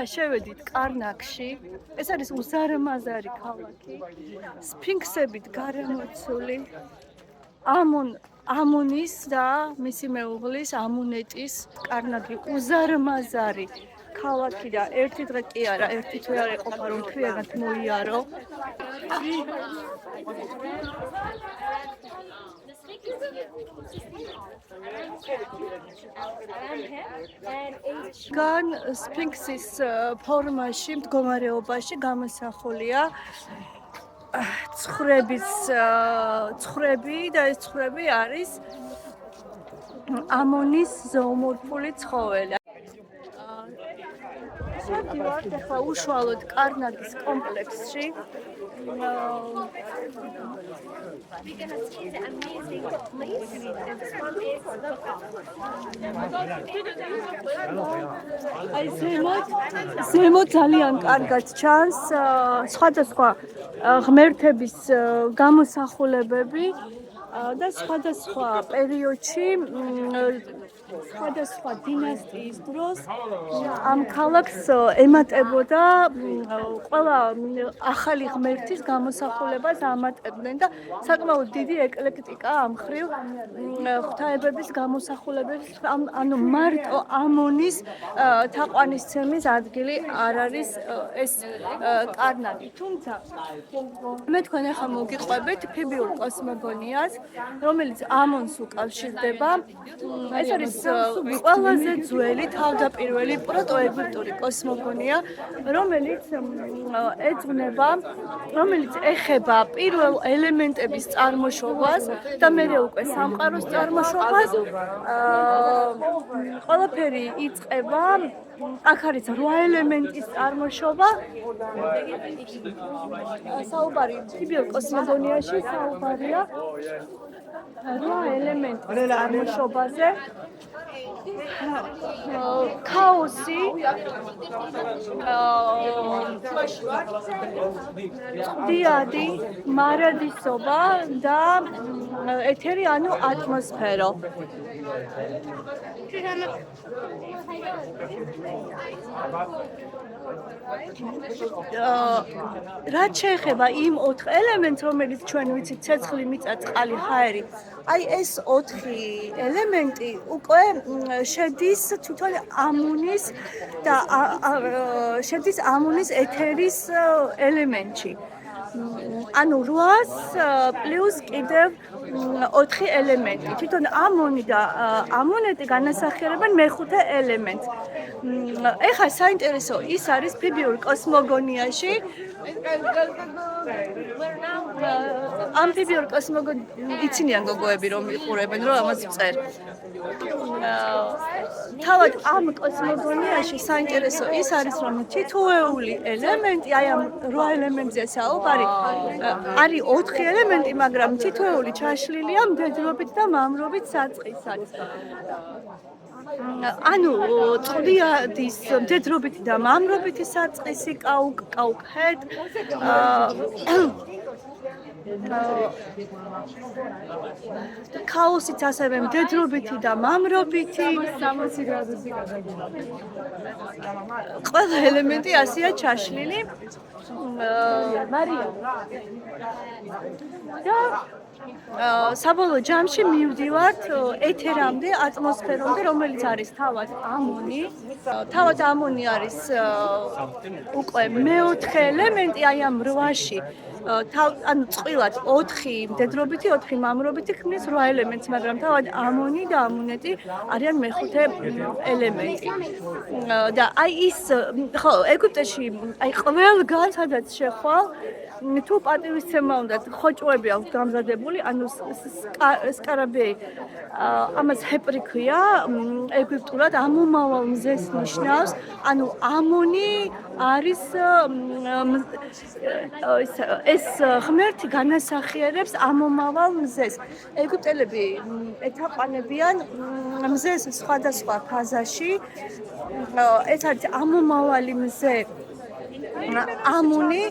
შევედით კარნაკში. ეს არის უზარმაზარი ქალაქი. სფინქსებით გარემოცული. ამონის და მისი მეუღლის ამუნეტის კარნაკი უზარმაზარი ქალაქი და ერთი დღე კი არა, ერთი თვე არ ეყოფა რომ მთლიანად მოიარო. გან სფინქსის ფორმაში, მდგომარეობაში გამოსახულია ცხრები და ეს ცხრები არის ამონის ზოომორფული ცხოველი. შევდივართ ახლა უშუალოდ კარნაკის კომპლექსში. აი ზემოთ ძალიან კარგად ჩანს სხვადასხვა ღმერთების გამოსახულებები და სხვადასხვა პერიოდში სხვადასხვა დინასტიის დროს ამ ქალაქს ემატებოდა ყველა ახალი ღმერთის გამოსახულებას ამატებდნენ და საკმაოდ დიდი ეკლექტიკა ამ მხრივ ღვთაებების გამოსახულებების ანუ მარტო ამონის თაყვანისცემის ადგილი არ არის ეს კარნაკი. თუმცა მე თქვენ ახლა მოგიყვებით ფიბიურ კოსმოგონიას, რომელიც ამონს უკავშირდება. ეს არის ყველაზე ძველი თავდაპირველი პროტოეგვიპტური კოსმოგონია, რომელიც ეხება პირველ ელემენტების წარმოშობას და მერე უკვე სამყაროს წარმოშობას. ყველაფერი იწყება აქ არის 8 ელემენტის წარმოშობა. საუბარი ფიბიურ კოსმოგონიაში საუბარია 8 ელემენტის წარმოშობაზე. ქაოსი, წვდიადი, მარადისობა და ეთერი ანუ ატმოსფერო. რაც შეეხება იმ 4 ელემენტს, რომელიც ჩვენ ვიცით ცეცხლი, მიწა, წყალი, ჰაერი, აი ეს 4 ელემენტი უკვე შედის თვითონ ამონის და შედის ამონის ეთერის ელემენტში. ანუ 800 პლუს კიდევ 4 ელემენტი. თვითონ ამონი და ამონეტი განასახიერებენ მეხუთე ელემენტს. ეხლა საინტერესო ის არის ფიბიურ კოსმოგონიაში. ამ ფიბიურ კოსმოგონიაში იცინიან გოგოები რომ იყურებენ რომ ამას წერ. თავად ამ კოსმოგონიაში საინტერესო ის არის რომ თითოეული ელემენტი, აი ამ 8 ელემენტზე საუბარი არის 4 ელემენტი, მაგრამ თითოეული ჩაშლილია მდედრობით და მამრობით საწყისად. ანუ წვდიადის მდედრობითი და მამრობითი საწყისი კაუკჰედ ქაოსიც ასევე მდედრობითი და მამრობითი 60 გრადუსი ყველა ელემენტი ასეა ჩაშლილი. და საბოლოო ჯამში მივდივართ ეთერამდე, ატმოსფერომდე, რომელიც არის თავად ამონი. თავად ამონი არის უკვე მეოთხე ელემენტი აი ამ 8-ში. ანუ წყვილად 4 მდედრობითი, 4 მამრობითი ქმნის 8 ელემენტს, მაგრამ თავად ამონი და ამუნეტი არიან მეხუთე ელემენტი. და აი ის ხო, ეგვიპტეში აი ყველგან სადაც შეხვალ თუ პატივისცემა უნდათ, ხოჭოები აქვს გამზადებული, ანუ სკარაბეი, ამას ჰეპრი ქვია, ეგვიპტურად ამომავალ მზეს ნიშნავს, ანუ ამონი არის ეს ღმერთი განასახიერებს ამომავალ მზეს. ეგვიპტელები ეთაყვანებიან მზეს სხვადასხვა ფაზაში. ეს არის ამომავალი მზე ამონი,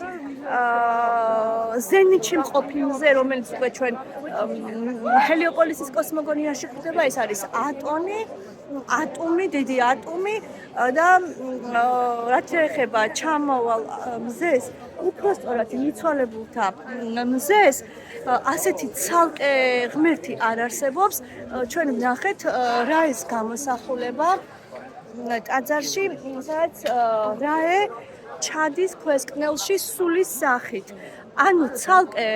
ზენიტში მყოფი მზე, რომელიც უკვე ჩვენ ჰელიოპოლისის კოსმოგონიაში გვხვდება, ეს არის ატონი. ატომი, დიდი ატომი და რაც ეხება ჩამოვალ მზეს, უფრო სწორად მიცვალებულთა მზეს, ასეთი ცალკე ღმერთი არ არსებობს. ჩვენ ვნახეთ რაეს გამოსახულება ტაძარში, სადაც რაე ჩადის ქვესკნელში სულის სახით. ანუ ცალკე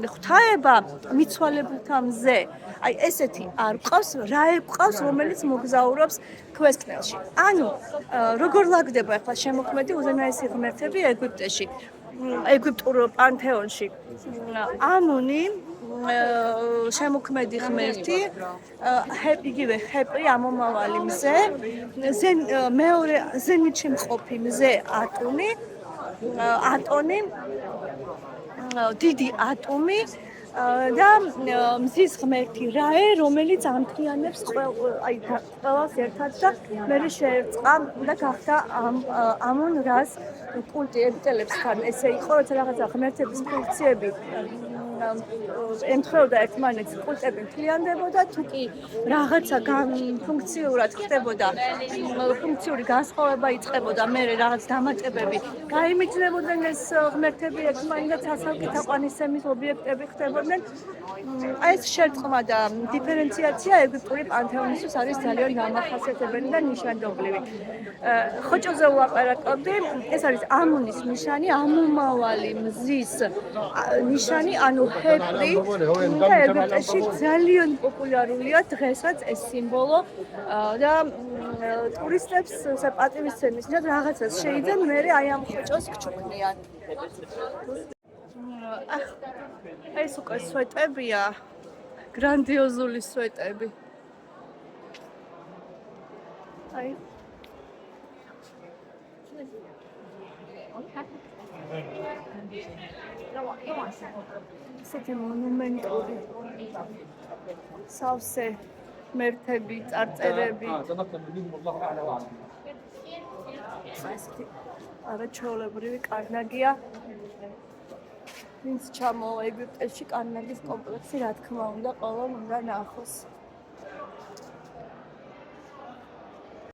ღვთაება მიცვალებულთა მზე. აი ესეთი არ ყავს, რაე ყავს, რომელიც მოგზაურობს ქვესკნელში. ანუ როგორ ლაგდება ახლა შემოქმედი უზენაესი ღმერთები ეგვიპტეში, ეგვიპტურ პანთეონში. ამონი შემოქმედი ღმერთი, იგივე ჰეპრი ამომავალი მზე, მეორე ზენიტში მყოფი მზე ატონი, დიდი ატომი და მზის ღმერთი რაე, რომელიც ამთლიანებს ყველას ერთად და მერე შეერწყა და გახდა ამონ რას კულტი ეგვიპტელებს თან ესე იყო, როცა რაღაცა ღმერთების ფუნქციები ემთხვეოდა ერთმანეთს, კულტები მთლიანდებოდა, თუ კი რაღაცა ფუნქციურად ხდებოდა, ფუნქციური განსხვავება იწყებოდა, მერე რაღაც დამატებები გაიმეჯნებოდნენ ეს ღმერთები ერთმანეთს, ასალკი თაყვანისცემის ობიექტები ხდებოდნენ. აი ეს შერწყმა და დიფერენციაცია ეგვიპტური პანთეონისთვის არის ძალიან დამახასიათებელი და ნიშანდობლივი. ხოჭოზე ვლაპარაკობდი, ეს არის ამონის ნიშანი, ამომავალი მზის ნიშანი, ანუ ჰეპრი და ეგვიპტეში ძალიან პოპულარულია დღესაც ეს სიმბოლო და ტურისტებს პატივისცემის მიზნად რაღაცას შეიძენ, მერე აი ამ ხოჭოს გჩუქნიან. ეს უკვე სვეტებია, გრანდიოზული სვეტები. აი ესეთი მონუმენტური სავსე ღმერთები, წარწერები. ესეთი არაჩვეულებრივი კარნაგია. ვინც ჩამოვა ეგვიპტეში, კარნაგის კომპლექსი, რა თქმა უნდა, ყველამ უნდა ნახოს.